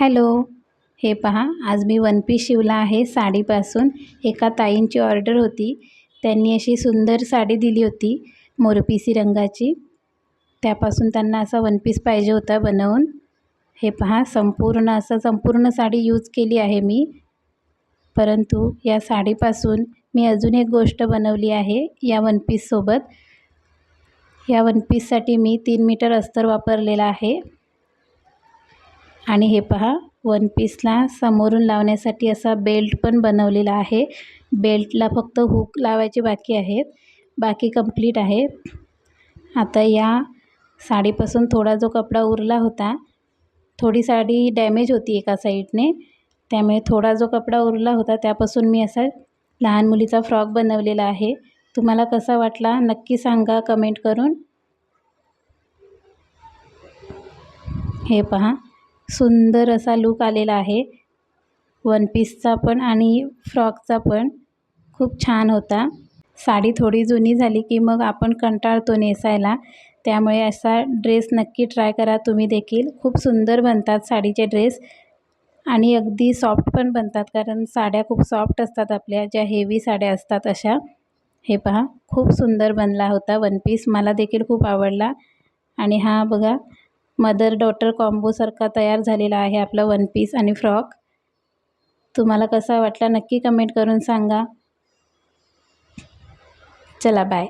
Hello, हे पहा आज मी वन पीस शिवला आहे साडीपासून. एका ताईंची ऑर्डर होती. त्यांनी अशी सुंदर साडी दिली होती मोरपिसी रंगाची. त्यापासून त्यांना असा वन पीस पाहिजे होता बनवून. हे पहा संपूर्ण साडी यूज केली आहे मी. परंतु या साडीपासून मी अजून एक गोष्ट बनवली आहे या वन पीससोबत. या वन पीससाठी मी 3 मीटर अस्तर वापरलेला आहे. आणि हे पहा वन पीसला समोरून लावण्यासाठी असा बेल्ट पण बनवलेला आहे. बेल्टला फक्त हुक लावायचे बाकी आहेत, बाकी कंप्लीट आहे. आता या साडीपासून थोडा जो कपडा उरला होता, थोडी साडी डॅमेज होती एका साईडने, त्यामुळे थोडा जो कपडा उरला होता त्यापासून मी असा लहान मुलीचा फ्रॉक बनवलेला आहे. तुम्हाला कसा वाटला नक्की सांगा कमेंट करून. हे पहा सुंदर असा लूक आलेला आहे वन पीसचा पण आणि फ्रॉकचा पण. खूप छान होता. साडी थोडी जुनी झाली की मग आपण कंटाळतो नेसायला, त्यामुळे असा ड्रेस नक्की ट्राय करा तुम्ही देखील. खूप सुंदर बनतात साडीचे ड्रेस आणि अगदी सॉफ्ट पण बनतात, कारण साड्या खूप सॉफ्ट असतात आपल्या ज्या हेवी साड्या असतात अशा. हे पहा खूप सुंदर बनला होता वन पीस. मला देखील खूप आवडला. आणि हा बघा मदर डॉटर कॉम्बोसारखा तयार झालेला आहे आपला वन पीस आणि फ्रॉक. तुम्हाला कसा वाटला नक्की कमेंट करून सांगा. चला बाय.